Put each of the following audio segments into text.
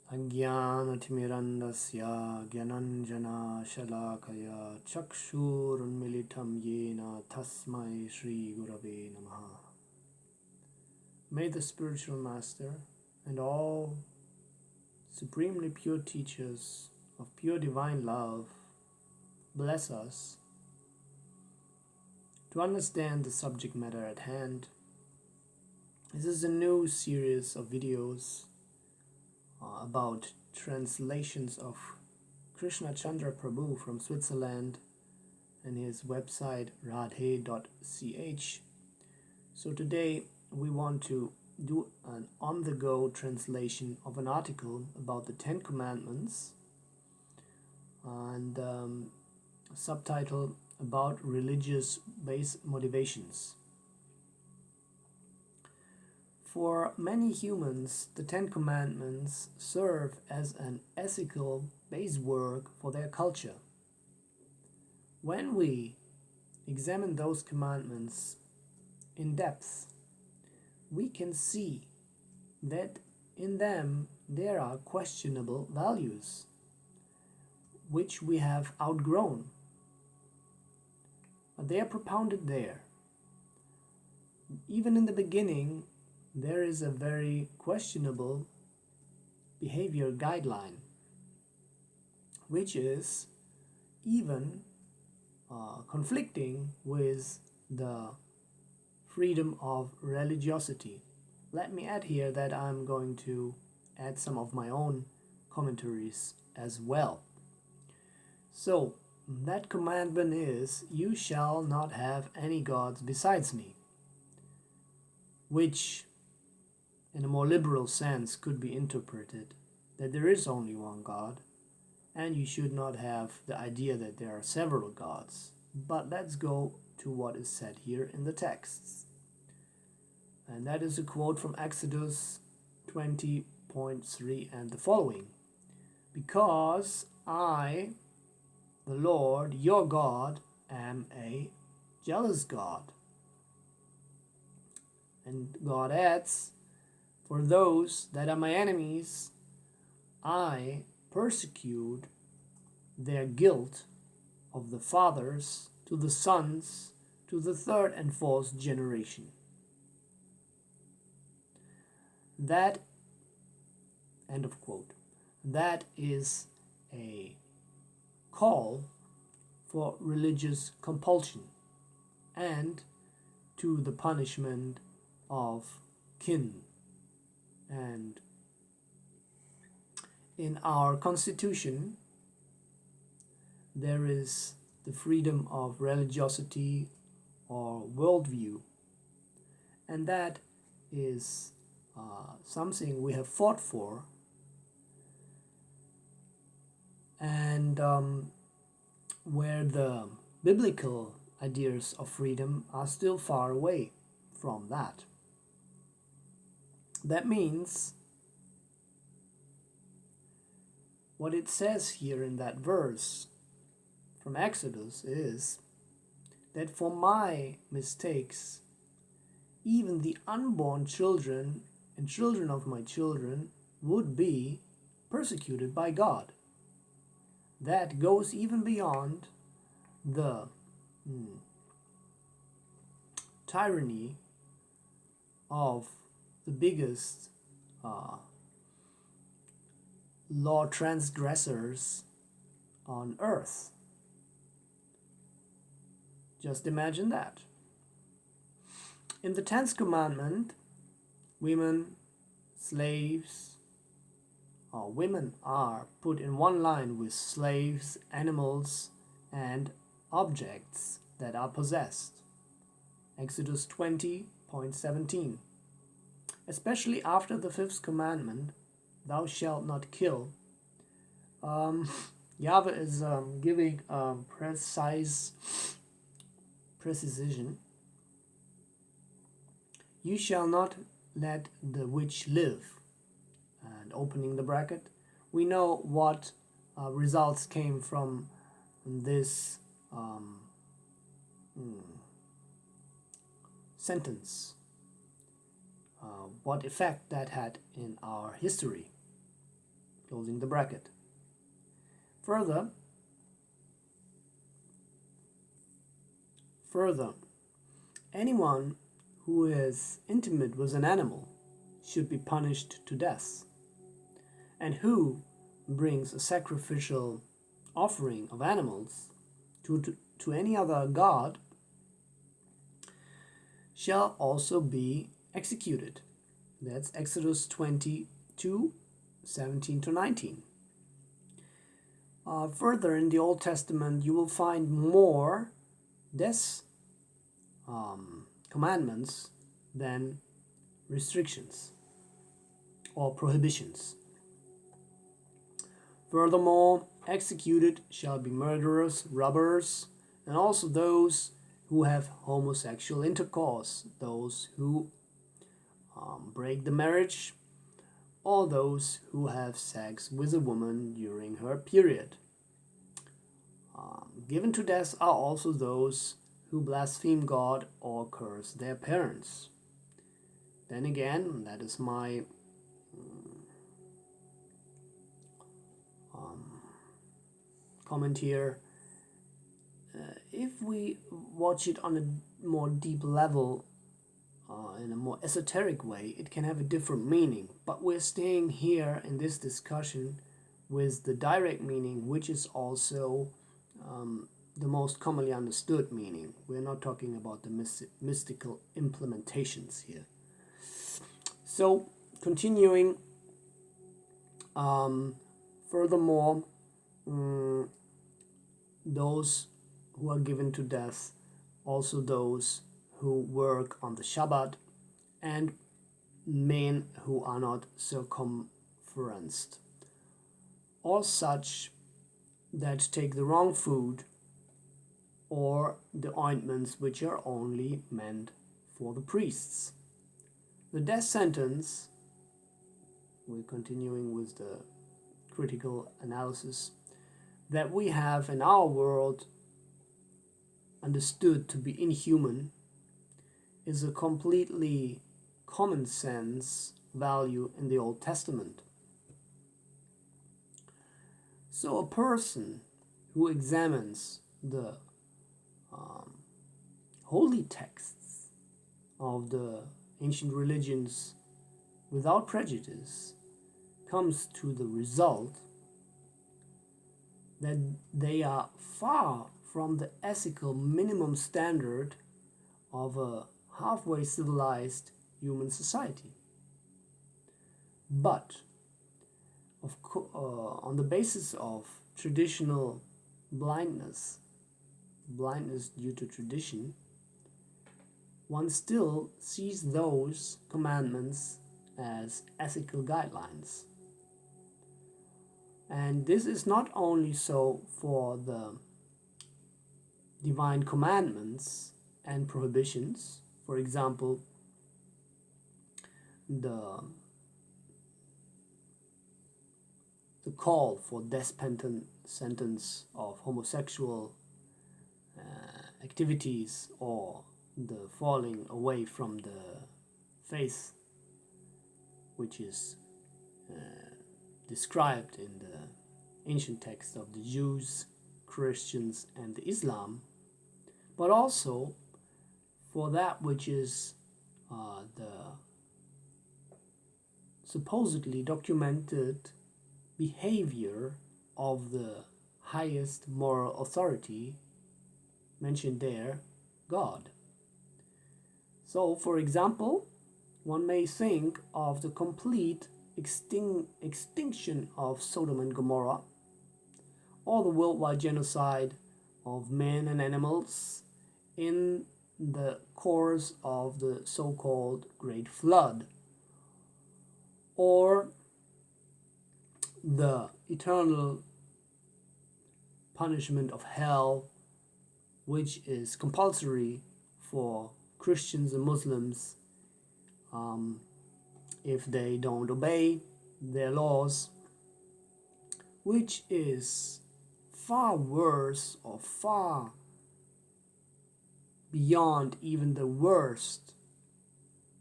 Ajnanatimirandasya Gyananjana Shalakaya Chakshurunmilitam Yena Tasmai Shri Gurave Namaha. May the spiritual master and all supremely pure teachers of pure divine love bless us to understand the subject matter at hand. This is a new series of videos about translations of KrishnaChandra Prabhu from Switzerland and his website radhe.ch. So today we want to do an on-the-go translation of an article about the Ten Commandments and subtitle about religious base motivations. For many humans, the Ten Commandments serve as an ethical basework for their culture. When we examine those commandments in depth, we can see that in them there are questionable values which we have outgrown. But they are propounded there. Even in the beginning, there is a very questionable behavior guideline, which is even conflicting with the freedom of religiosity. Let me add here that I'm going to add some of my own commentaries as well. So, that commandment is, "You shall not have any gods besides me," which in a more liberal sense could be interpreted that there is only one God and you should not have the idea that there are several gods. But let's go to what is said here in the texts. And that is a quote from Exodus 20.3 and the following. "Because I, the Lord, your God, am a jealous God." And God adds, "For those that are my enemies, I persecute their guilt of the fathers to the sons, to the third and fourth generation." That, end of quote, that is a call for religious compulsion and to the punishment of kin. And in our constitution, there is the freedom of religiosity or worldview, and that is something we have fought for, and where the biblical ideas of freedom are still far away from that. That means what it says here in that verse from Exodus is that for my mistakes, even the unborn children and children of my children would be persecuted by God. That goes even beyond the tyranny of the biggest law transgressors on earth. Just imagine that. In the 10th commandment, women, slaves, or women are put in one line with slaves, animals, and objects that are possessed. Exodus 20.17. Especially after the 5th commandment, "Thou shalt not kill," Yahweh is giving precision. "You shall not let the witch live." And opening the bracket, we know what results came from this sentence. What effect that had in our history. closing the bracket. Further, anyone who is intimate with an animal should be punished to death, and who brings a sacrificial offering of animals to any other god shall also be executed. That's Exodus 22, 17 to 19. Further in the Old Testament, you will find more death commandments than restrictions or prohibitions. Furthermore, executed shall be murderers, robbers, and also those who have homosexual intercourse, those who break the marriage, or those who have sex with a woman during her period. Given to death are also those who blaspheme God or curse their parents. Then again, that is my comment here. If we watch it on a more deep level, in a more esoteric way, it can have a different meaning. But we're staying here in this discussion with the direct meaning, which is also the most commonly understood meaning. We're not talking about the mystical implementations here. So, continuing, furthermore, those who are given to death, also those who work on the Shabbat, and men who are not circumferenced, or such that take the wrong food, or the ointments which are only meant for the priests. The death sentence, we're continuing with the critical analysis, that we have in our world understood to be inhuman, is a completely common sense value in the Old Testament. So a person who examines the holy texts of the ancient religions without prejudice comes to the result that they are far from the ethical minimum standard of a halfway civilized human society. But on the basis of traditional blindness due to tradition, one still sees those commandments as ethical guidelines. And this is not only so for the divine commandments and prohibitions, for example, the call for death sentence of homosexual activities, or the falling away from the faith, which is described in the ancient texts of the Jews, Christians, and the Islam, but also for that which is the supposedly documented behavior of the highest moral authority mentioned there, God. So, for example, one may think of the complete extinction of Sodom and Gomorrah, or the worldwide genocide of men and animals in the course of the so-called Great Flood, or the eternal punishment of hell, which is compulsory for Christians and Muslims if they don't obey their laws, which is far worse or far beyond even the worst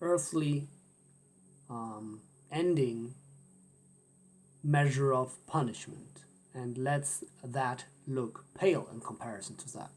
earthly ending measure of punishment, and lets that look pale in comparison to that.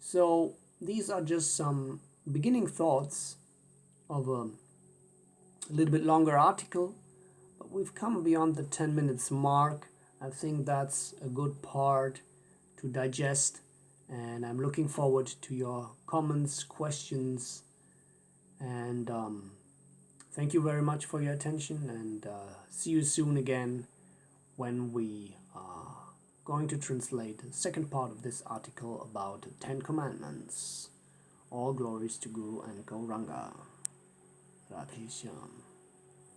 So these are just some beginning thoughts of a little bit longer article, but we've come beyond the 10 minutes mark. I think that's a good part to digest, and I'm looking forward to your comments, questions, and thank you very much for your attention, and see you soon again when we are going to translate the second part of this article about the 10 Commandments. All glories to Guru and Gauranga. Radhe Shyam.